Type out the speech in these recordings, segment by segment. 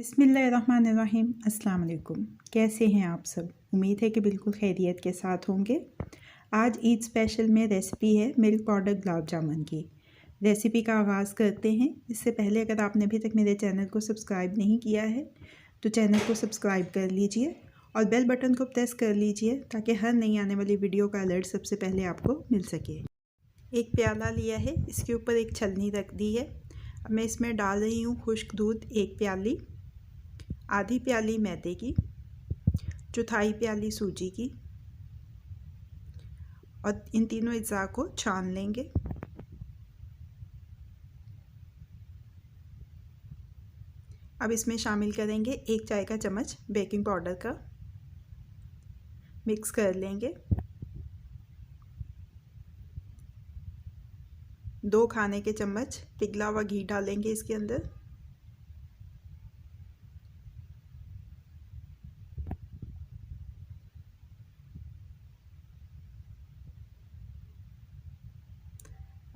बिस्मिल्लाहिर्रहमानिर्रहीम। अस्सलाम वालेकुम। कैसे हैं आप सब? उम्मीद है कि बिल्कुल खैरियत के साथ होंगे। आज ईद स्पेशल में रेसिपी है मिल्क पाउडर गुलाब जामुन की। रेसिपी का आगाज़ करते हैं। इससे पहले अगर आपने अभी तक मेरे चैनल को सब्सक्राइब नहीं किया है तो चैनल को सब्सक्राइब कर लीजिए और बेल बटन को प्रेस कर लीजिए ताकि हर नई आने वाली वीडियो का अलर्ट सबसे पहले आपको मिल सके। एक प्याला लिया है, इसके ऊपर एक छलनी रख दी है। अब मैं इसमें डाल रही हूँ खुश्क दूध 1 प्याली, आधी प्याली मैदे की, चौथाई प्याली सूजी की और इन तीनों अज्जा को छान लेंगे। अब इसमें शामिल करेंगे 1 चाय का चम्मच बेकिंग पाउडर का, मिक्स कर लेंगे। 2 खाने के चम्मच पिघला हुआ घी डालेंगे इसके अंदर।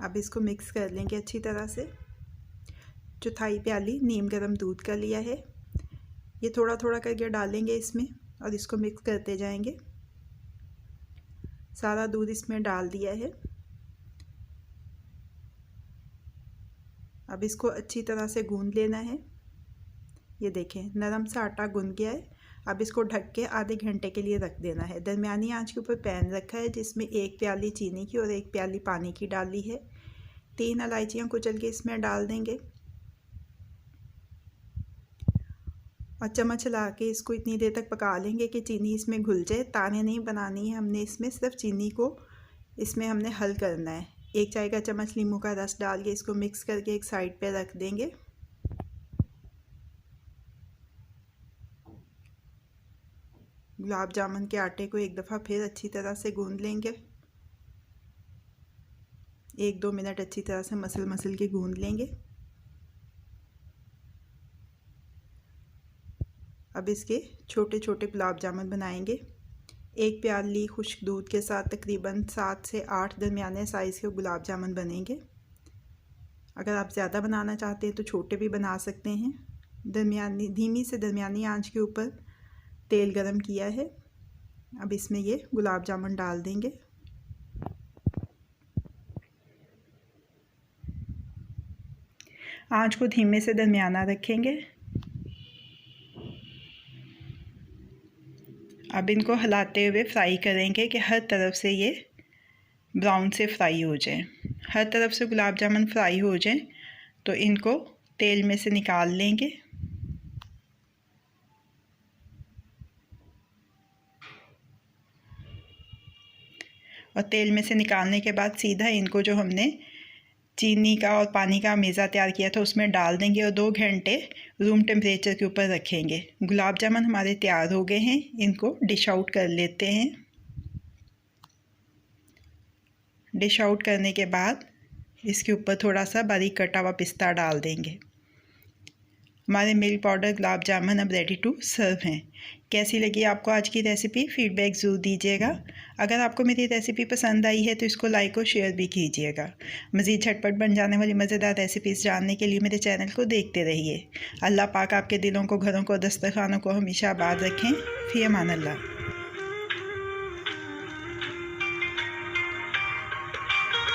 अब इसको मिक्स कर लेंगे अच्छी तरह से। चौथाई प्याली नीम गर्म दूध का लिया है, ये थोड़ा थोड़ा करके डालेंगे इसमें और इसको मिक्स करते जाएंगे। सारा दूध इसमें डाल दिया है। अब इसको अच्छी तरह से गूंद लेना है। ये देखें नरम सा आटा गूंद गया है। अब इसको ढक के आधे घंटे के लिए रख देना है। दरमियानी आंच के ऊपर पैन रखा है जिसमें 1 प्याली चीनी की और 1 प्याली पानी की डाली है। 3 इलायचियाँ कुचल के इसमें डाल देंगे और चम्मच ला के इसको इतनी देर तक पका लेंगे कि चीनी इसमें घुल जाए। ताने नहीं बनानी है हमने इसमें, सिर्फ चीनी को इसमें हमने हल करना है। 1 चाय का चम्मच नींबू का रस डाल के इसको मिक्स करके एक साइड पे रख देंगे। गुलाब जामुन के आटे को एक दफ़ा फिर अच्छी तरह से गूंद लेंगे। 1-2 मिनट अच्छी तरह से मसल के गूंद लेंगे। अब इसके छोटे छोटे गुलाब जामुन बनाएंगे। 1 प्याली खुश्क दूध के साथ तकरीबन 7 से 8 दरमियाने साइज़ के गुलाब जामुन बनेंगे। अगर आप ज़्यादा बनाना चाहते हैं तो छोटे भी बना सकते हैं। धीमी से दरमियानी आंच के ऊपर तेल गरम किया है। अब इसमें ये गुलाब जामुन डाल देंगे। आंच को धीमे से दरमियाना रखेंगे। अब इनको हिलाते हुए फ्राई करेंगे कि हर तरफ से ये ब्राउन से फ्राई हो जाए। हर तरफ से गुलाब जामुन फ्राई हो जाए तो इनको तेल में से निकाल लेंगे। और तेल में से निकालने के बाद सीधा इनको जो हमने चीनी का और पानी का मेज़ा तैयार किया था उसमें डाल देंगे और 2 घंटे रूम टेम्परेचर के ऊपर रखेंगे। गुलाब जामुन हमारे तैयार हो गए हैं, इनको डिश आउट कर लेते हैं। डिश आउट करने के बाद इसके ऊपर थोड़ा सा बारीक कटा हुआ पिस्ता डाल देंगे। हमारे मिल्क पाउडर गुलाब जामुन अब रेडी टू सर्व हैं। कैसी लगी आपको आज की रेसिपी? फीडबैक ज़रूर दीजिएगा। अगर आपको मेरी रेसिपी पसंद आई है तो इसको लाइक और शेयर भी कीजिएगा। मज़ीद झटपट बन जाने वाली मज़ेदार रेसिपीज़ जानने के लिए मेरे चैनल को देखते रहिए। अल्लाह पाक आपके दिलों को, घरों को, दस्तरखानों को हमेशा आबाद रखें। फ़ी अमान अल्लाह।